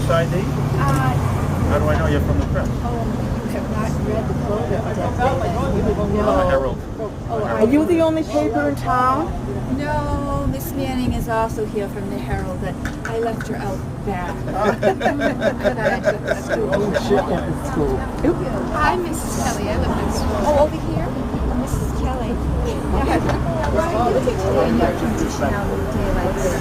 press ID? How do I know you're from the press? You have not read the book. I'm a Herald. Are you the only paper in town? No, Miss Manning is also here from the Herald, but I left her out back. School. Hi, Mrs. Kelly. I live next door. Oh, over here? Mrs. Kelly. Well, you can tell me you're conditioned out of a day like this.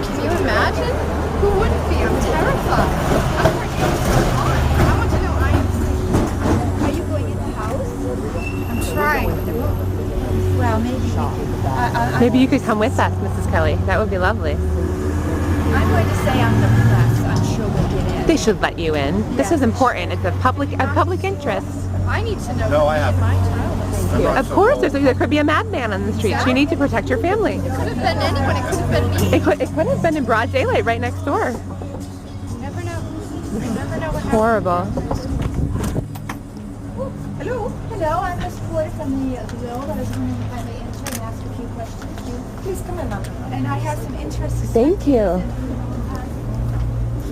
Can you imagine? Who wouldn't be? I'm terrified. I'm working so hard. I want to know I am safe. Are you going in the house? I'm trying. Well, maybe we could. Maybe you could come with us, Mrs. Kelly. That would be lovely. I'm going to say I'm the press. I'm sure we'll get in. They should let you in. This is important. It's a public interest. I need to know. No, I haven't. My child is. Of course, there could be a madman on the streets. You need to protect your family. It could have been anyone. It could have been me. It could have been in broad daylight right next door. You never know. You never know what happens. Horrible. Hello. Hello. I'm Miss Borden from the Guild. I was wondering if I may enter and ask a few questions. Please come in, ma'am. And I have some interest. Thank you.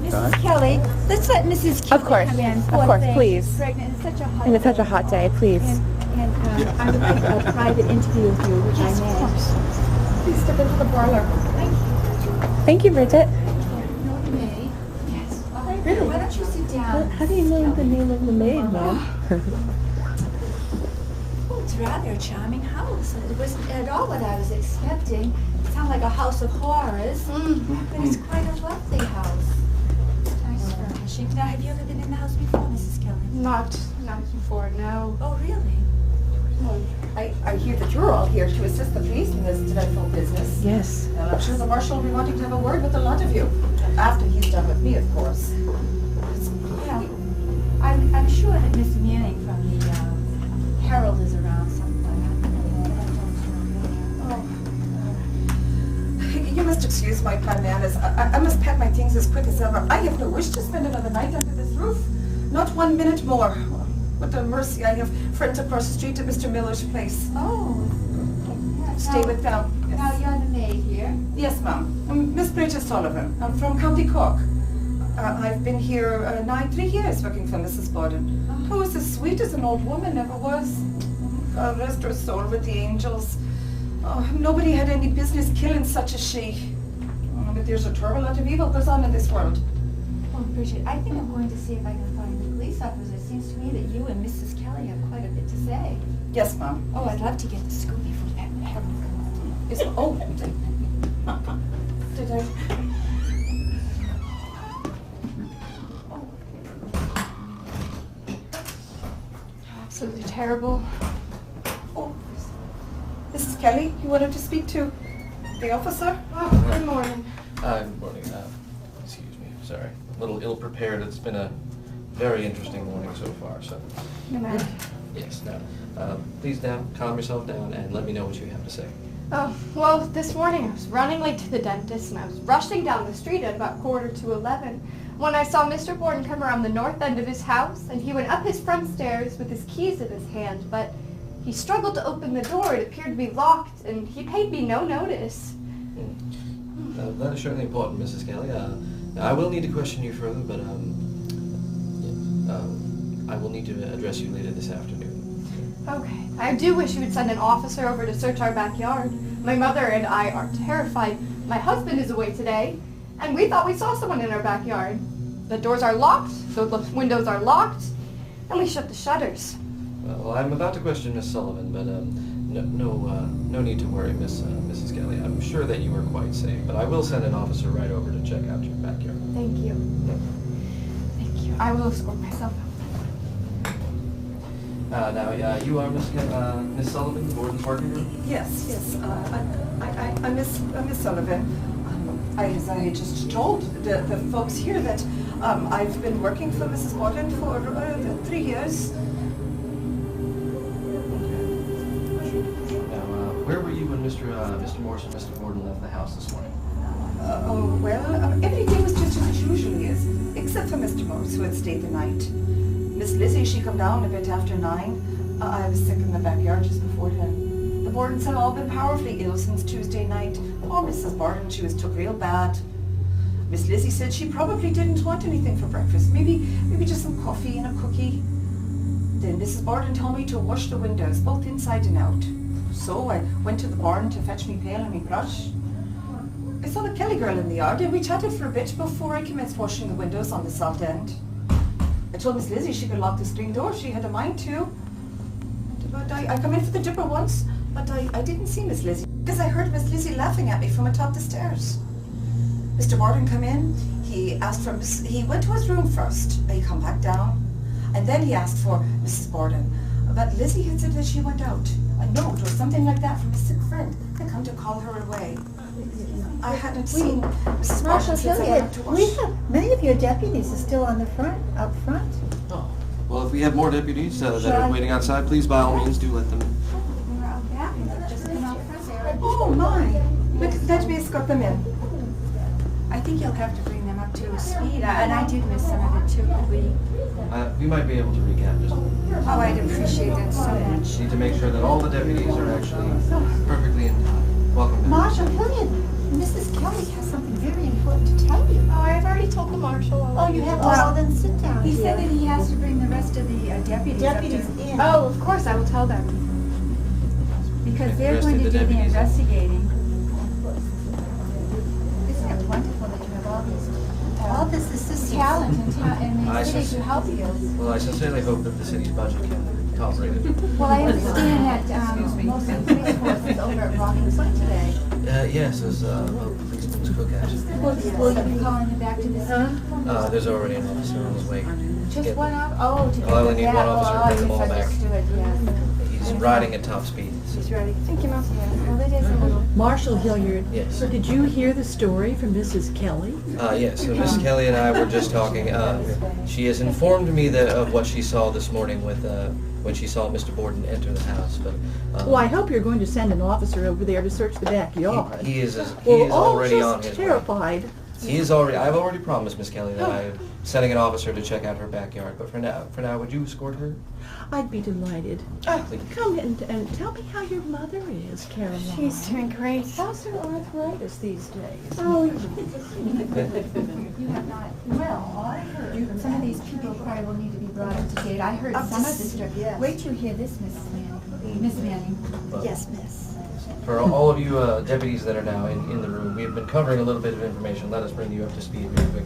Mrs. Kelly, let's let Mrs. Kelly Of course. come in. Of Poor course, thing. please. She's pregnant. It's such a hot And it's such a hot day, please. And I would like a private interview with you, which I may. Please step into the parlor. Thank you. Thank you, Bridget. No, you may. Yes. All right. Really? Why don't you sit down? How do you know the name of the maid, ma'am? Well, it's rather a charming house. It wasn't at all what I was expecting. It sounded like a house of horrors, but it's quite a lovely house. Nice furnishing. Now, have you ever been in the house before, Mrs. Kelly? Not before, no. Oh, really? I hear that you're all here to assist the police in this dreadful business. Yes. And I'm sure the marshal will be wanting to have a word with a lot of you. After he's done with me, of course. Well, I'm sure that Miss Manning from the Herald is around somewhere. You must excuse my bananas. I must pack my things as quick as ever. I have no wish to spend another night under this roof. Not 1 minute more. With the mercy, I have friends across the street at Mr. Miller's place. Oh. Stay with them. Yes. Now you're the maid here. Yes, ma'am. I'm Miss Bridget Sullivan. I'm from County Cork. I've been here nigh 3 years working for Mrs. Borden, who is as sweet as an old woman ever was. God rest her soul with the angels. Oh, nobody had any business killing such as she. Oh, but there's a terrible lot of evil goes on in this world. Oh, Bridget, I think I'm going to see if I can find the police officer. It seems to me that you and Mrs. Kelly have quite a bit to say. Yes, ma'am. Oh, I'd love to get the scoop before that Herald. Yes, oh, did I? Absolutely terrible. Oh, Mrs. Kelly, you wanted to speak to the officer? Oh, good morning. Good morning. Excuse me. Sorry. A little ill-prepared. It's been a very interesting morning so far, so. Good night. Yes, now, please now calm yourself down and let me know what you have to say. Oh, well, this morning I was running late to the dentist and I was rushing down the street at about 11:15 when I saw Mr. Borden come around the north end of his house, and he went up his front stairs with his keys in his hand, but he struggled to open the door. It appeared to be locked, and he paid me no notice. That is certainly important, Mrs. Kelly. Now I will need to question you further, but I will need to address you later this afternoon. Okay. I do wish you would send an officer over to search our backyard. My mother and I are terrified. My husband is away today, and we thought we saw someone in our backyard. The doors are locked, the windows are locked, and we shut the shutters. Well, I'm about to question Miss Sullivan, but no need to worry, Mrs. Kelly. I'm sure that you are quite safe, but I will send an officer right over to check out your backyard. Thank you. Thank you. I will escort myself out. You are Miss Sullivan, Borden's working group? Yes, yes. I'm Miss Sullivan. As I just told the folks here that I've been working for Mrs. Borden for 3 years. Now, where were you when Mr. Morse and Mr. Borden left the house this morning? Everything was just as it usually is, except for Mr. Morse, who had stayed the night. Miss Lizzie, she come down a bit after 9. I was sick in the backyard just before 10. The Bordens had all been powerfully ill since Tuesday night. Poor Mrs. Borden, she was took real bad. Miss Lizzie said she probably didn't want anything for breakfast. Maybe just some coffee and a cookie. Then Mrs. Borden told me to wash the windows, both inside and out. So I went to the barn to fetch me pail and me brush. I saw the Kelly girl in the yard, and we chatted for a bit before I commenced washing the windows on the south end. I told Miss Lizzie she could lock the screen door if she had a mind to. But I come in for the dipper once, but I didn't see Miss Lizzie, because I heard Miss Lizzie laughing at me from atop the stairs. Mr. Borden come in, he went to his room first, he come back down, and then he asked for Mrs. Borden. But Lizzie had said that she went out, a note or something like that from a sick friend, had come to call her away. I hadn't seen Mrs. Borden since I went to wash. We have, many of your deputies are still on the up front. Oh. Well, if we have more deputies that are waiting outside, please, by all means, do let them in. Oh my! Look, let me escort them in. I think you'll have to bring them up to speed, and I did miss some of it too. Could we? We might be able to recap just a little bit. Oh, I'd appreciate that so much. Need to make sure that all the deputies are actually perfectly in time. Welcome back. Marshal Killian, Mrs. Kelly has something very important to tell you. Oh, I've already told the marshal. Oh, you have? Well, then sit down. He said that he has to bring the rest of the deputies Deputies up to, in. Oh, of course, I will tell them. because The they're rest going of to the do the deputies. investigating. Isn't it wonderful that you have all this assistance? Talent and I the city see. to help you. Well, I sincerely hope that the city's budget can tolerate it. Well, I understand that most of the police force is over at Robinson today. Yes, there's a policeman's cookout. Will you be calling them back to the city? There's already an officer on his way. Just Get- one up? Oh, to get I only them need back. one officer to bring them all back. Misunderstood, yes. He's riding at top speed. She's ready. Thank you, Mom. Well, it is a little... Marshal Hilliard, Yes. did you hear the story from Mrs. Kelly? Yes, so Miss Kelly and I were just talking. She has informed me of what she saw this morning with when she saw Mr. Borden enter the house. But Well, I hope you're going to send an officer over there to search the backyard. he is We're all already on just his way. terrified. I've already promised Miss Kelly that I'm sending an officer to check out her backyard. But for now, would you escort her? I'd be delighted. Please. Come and tell me how your mother is, Caroline. She's doing great. How's her arthritis these days? Oh, you have not. Well, I heard some of these people probably will need to be brought up to date. I heard Up to some of the speed, story. yes. Wait till you hear this, Mrs. Manning. Miss Manning. But Yes, miss. For all of you deputies that are now in the room, we've been covering a little bit of information. Let us bring you up to speed real quick.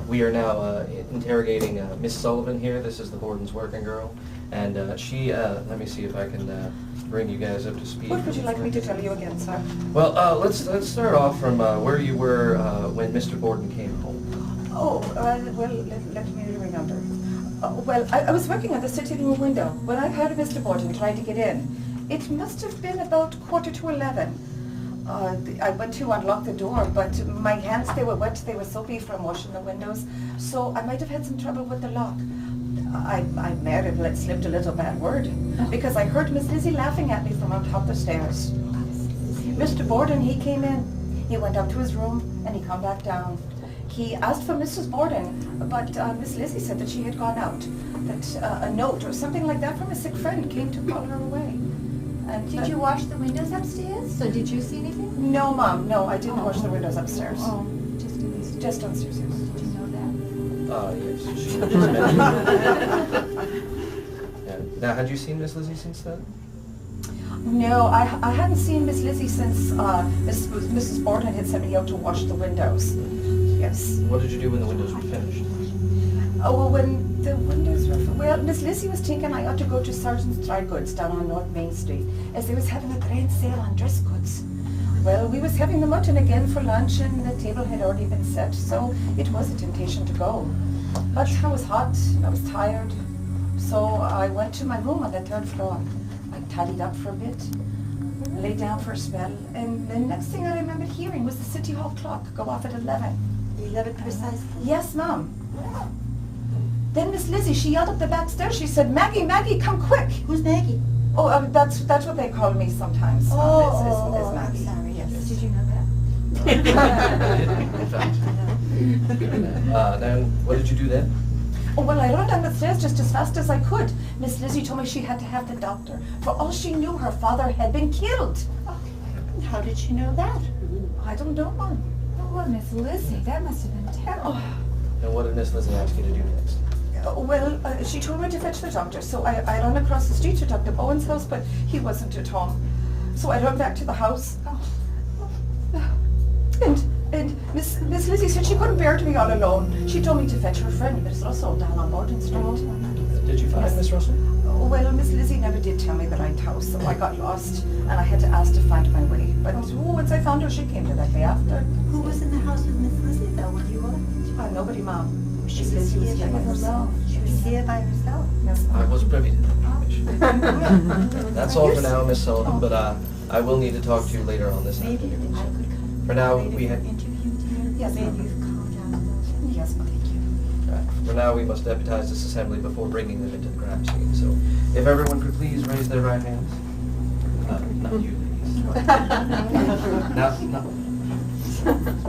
We are now interrogating Miss Sullivan here. This is the Borden's working girl. And she, let me see if I can bring you guys up to speed. What would you like me to tell you again, sir? Well, let's start off from where you were when Mr. Borden came home. Oh, well, let me remember. Well, I was working at the sitting room window when I heard Mr. Borden trying to get in. It must have been about 11:15. I went to unlock the door, but my hands, they were wet, they were soapy from washing the windows, so I might have had some trouble with the lock. I may have let slipped a little bad word, because I heard Miss Lizzie laughing at me from on top of the stairs. Mr. Borden, he came in. He went up to his room, and he come back down. He asked for Mrs. Borden, but Miss Lizzie said that she had gone out, that a note or something like that from a sick friend came to call her away. And Did you wash the windows upstairs? So did you see anything? No, Mom, no, I didn't wash the windows upstairs. Oh, just in case. Just downstairs, yes. Did you know that? Yes, she just mentioned. Yeah. Now, had you seen Miss Lizzie since then? No, I hadn't seen Miss Lizzie since Mrs. Borden had sent me out to wash the windows. Yes. What did you do when the windows were finished? Oh, well, when the windows were... Well, Miss Lizzie was thinking I ought to go to Sergeant's Dry Goods down on North Main Street, as they was having a grand sale on dress goods. Well, we was having the mutton again for lunch, and the table had already been set, so it was a temptation to go. But I was hot, and I was tired, so I went to my room on the 3rd floor. I tidied up for a bit, lay down for a spell, and the next thing I remembered hearing was the City Hall clock go off at 11. 11 precisely. Yes, Mom. Then Miss Lizzie, she yelled up the back stairs. She said, "Maggie, Maggie, come quick!" Who's Maggie? Oh, that's what they call me sometimes. Is Maggie. Sorry, yes. Did you know that? In fact. Then, what did you do then? Oh, well, I ran down the stairs just as fast as I could. Miss Lizzie told me she had to have the doctor. For all she knew, her father had been killed. How did she know that? I don't know, Mom. Poor Miss Lizzie, that must have been terrible. And what did Miss Lizzie ask you to do next? Well, she told me to fetch the doctor, so I ran across the street to Dr. Bowen's house, but he wasn't at home. So I ran back to the house. And Miss Lizzie said she couldn't bear to be all alone. She told me to fetch her friend, Miss Russell, down on Borden Street. Did you find Miss Russell? Well, Miss Lizzie never did tell me the right house, so I got lost, and I had to ask to find my way. But once I found her, she came directly after. Who was in the house with Miss Lizzie, though, when you were? Nobody, Mom. She said she was here by herself. She was here by herself. Yes, I Mom. was privy to that information. That's all for now, Miss Sullivan, but I will need to talk to you later on this afternoon. So for now, we had... Yes, Mom. Yes, Mom. Thank you. Right. For now, we must deputize this assembly before bringing them into the crime scene. So if everyone could please raise their right hands. Not you, ladies. No.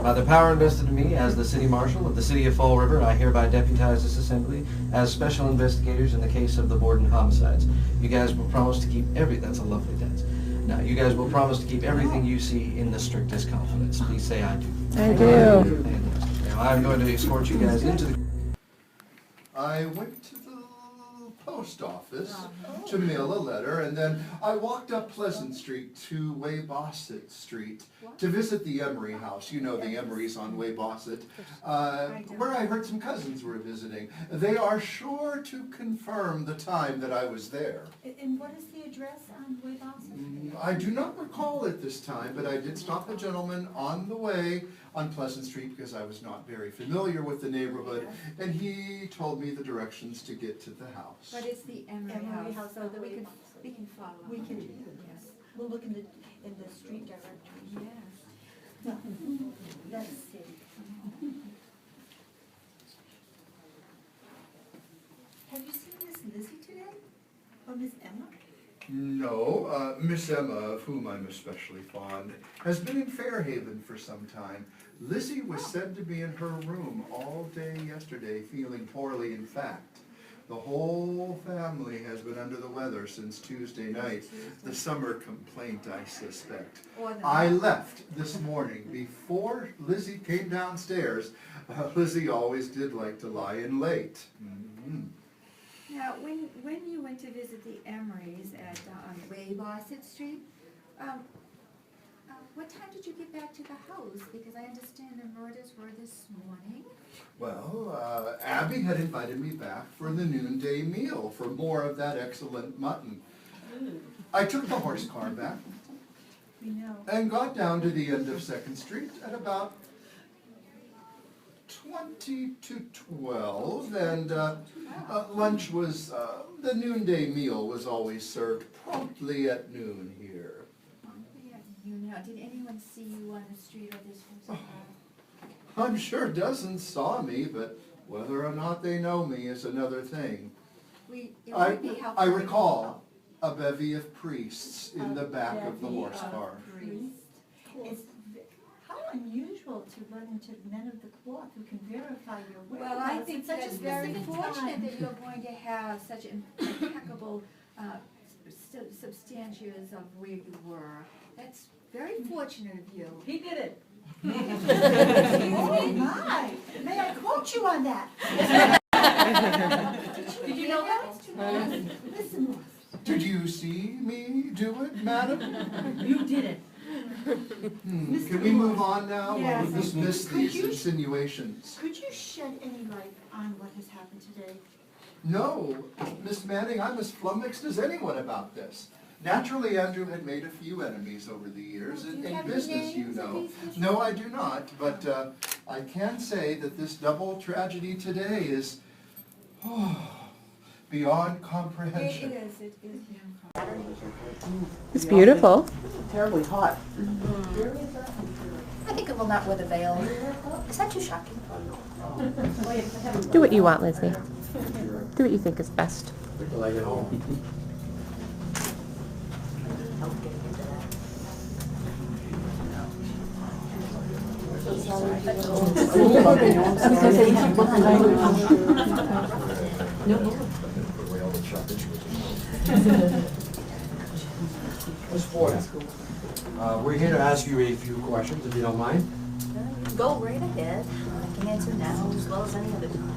By the power invested in me as the City Marshal of the City of Fall River, I hereby deputize this assembly as special investigators in the case of the Borden homicides. You guys will promise to keep That's a lovely dance. Now, you guys will promise to keep everything you see in the strictest confidence. Please say I do. I do. Now, I'm going to escort you guys into the... I went to the post office to mail a letter, and then I walked up Pleasant Street to Weybosset Street to visit the Emery house. You know the Emerys on Weybosset, where I heard some cousins were visiting. They are sure to confirm the time that I was there. And what is the address on Weybosset? I do not recall it this time, but I did stop a gentleman on the way on Pleasant Street because I was not very familiar with the neighborhood, and he told me the directions to get to the house. But it's the Emery house, so that we can follow. We can, yes. We'll look in the street directory. Yes. No, let's see. Have you seen Miss Lizzie today? Or Miss Emma? No, Miss Emma, of whom I'm especially fond, has been in Fairhaven for some time. Lizzie was said to be in her room all day yesterday, feeling poorly. In fact, the whole family has been under the weather since Tuesday night. The summer complaint, I suspect. I left this morning before Lizzie came downstairs. Lizzie always did like to lie in late. Now, when you went to visit the Emerys on Weybosset Street, what time did you get back to the house? Because I understand the murders were this morning. Well, Abby had invited me back for the noonday meal for more of that excellent mutton. I took the horse car back and got down to the end of 2nd Street at about 20 to 12, and lunch was, the noonday meal was always served promptly at noon here. Did anyone see you on the street or this was I'm sure dozens saw me, but whether or not they know me is another thing. I recall a bevy of priests in the back of the horse car. It's how unusual to run into men of the cloth who can verify your whereabouts. Well, I think such that's a very specific fortunate time. that you're going to have such impeccable substantias of where you were. That's very fortunate of you. He did it. Oh my! May I quote you on that? Did you know that? Listen. Did you see me do it, madam? You did it. Can we move on now? Yes. We'll dismiss these insinuations. Could you shed any light on what has happened today? No, Miss Manning, I'm as flummoxed as anyone about this. Naturally, Andrew had made a few enemies over the years. In business, you know. No, I do not, but I can say that this double tragedy today is beyond comprehension. It is beyond comprehension. It's beautiful. Terribly hot. I think it will not wear the veil. Is that too shocking? Do what you want, Lizzie. Do what you think is best. Ms. Borden, we're here to ask you a few questions, if you don't mind. Go right ahead. I can answer now as well as any other time.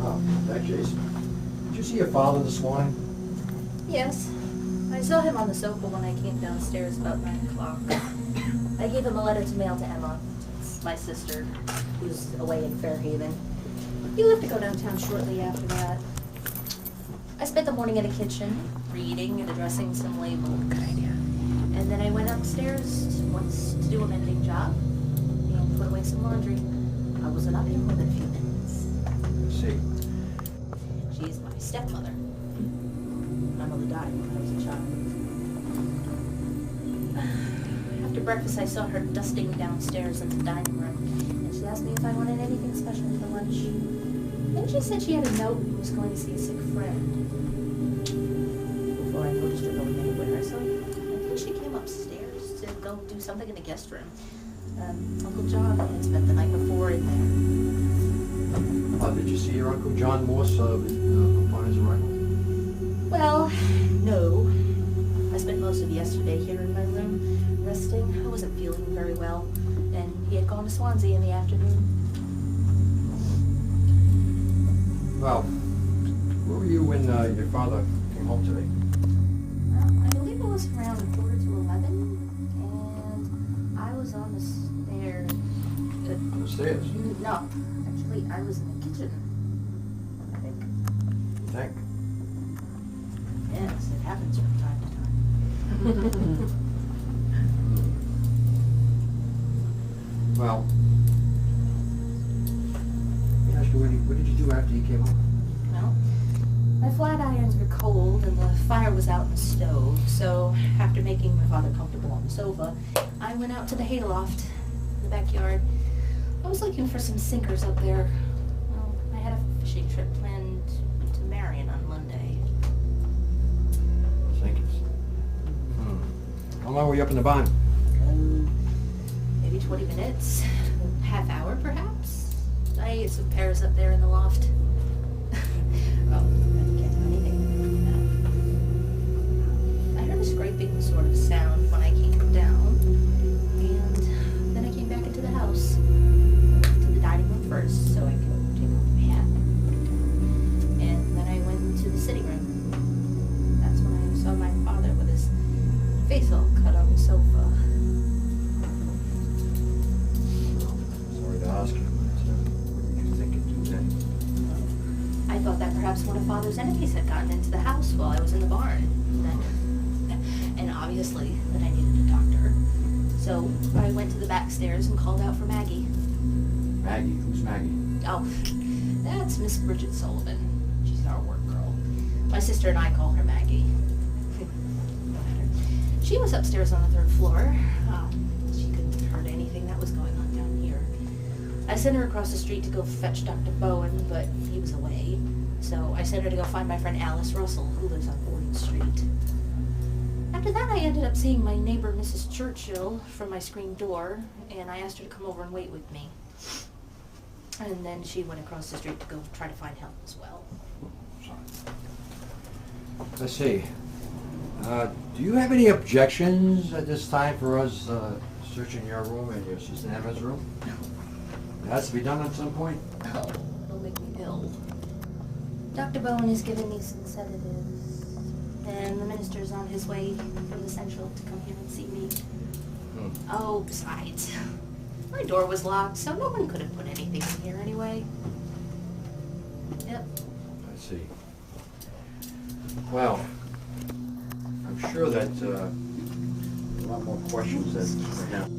Oh, that case. Did you see your father this morning? Yes. I saw him on the sofa when I came downstairs about 9 o'clock. I gave him a letter to mail to Emma. It's my sister, who's away in Fairhaven. He left to go downtown shortly after that. I spent the morning in the kitchen, reading and addressing some labels. Good idea. And then I went upstairs once to do a mending job and put away some laundry. I wasn't up here more than a few minutes. Let's see. She's my stepmother. My mother died when I was a child. After breakfast, I saw her dusting downstairs in the dining room, and she asked me if I wanted anything special for lunch. Then she said she had a note and was going to see a sick friend. Before I noticed her going anywhere, so I think she came upstairs to go do something in the guest room. Uncle John had spent the night before in there. Did you see your Uncle John Morse upon his arrival? Well, no. I spent most of yesterday here in my room, resting. I wasn't feeling very well, and he had gone to Swansea in the afternoon. Well, where were you when your father came home today? I believe it was around 11:45, and I was on the stairs. On the stairs? No, actually, I was in the kitchen, I think. You think? Yes, it happens from time to time. Well, let me ask you, what did you do after he came home? Well, my flat irons were cold and the fire was out in the stove, so after making my father comfortable on the sofa, I went out to the hayloft in the backyard. I was looking for some sinkers up there. Well, I had a fishing trip planned to Marion on Monday. Sinkers. How long were you up in the barn? Maybe 20 minutes, a half hour perhaps. I ate some pears up there in the loft. Well, I can't do anything. I heard a scraping sort of sound when I came down, and then I came back into the house. I went to the dining room first so I could take off my hat. And then I went to the sitting room. That's when I saw my father with his face all cut on the sofa. Sorry to ask you, but what did you think it'd do then? I thought that perhaps one of Father's enemies had gotten into the house while I was in the barn. And obviously that I needed a doctor. So I went to the back stairs and called out for Maggie. Maggie? Who's Maggie? Oh, that's Miss Bridget Sullivan. She's our work girl. My sister and I call her Maggie. No matter. She was upstairs on the 3rd floor. She couldn't have heard anything that was going on down here. I sent her across the street to go fetch Dr. Bowen, but he was away. So I sent her to go find my friend Alice Russell, who lives on 40th Street. After that, I ended up seeing my neighbor, Mrs. Churchill, from my screen door, and I asked her to come over and wait with me. And then she went across the street to go try to find help as well. Sorry. Let's see. Do you have any objections at this time for us searching your room and your sister Emma's room? No. It has to be done at some point? No, it'll make me ill. Dr. Bowen has given me some sedatives, and the minister's on his way from the Central to come here and see me. Oh, besides, my door was locked, so no one could have put anything in here anyway. Yep. I see. Well, I'm sure that a lot more questions that we have.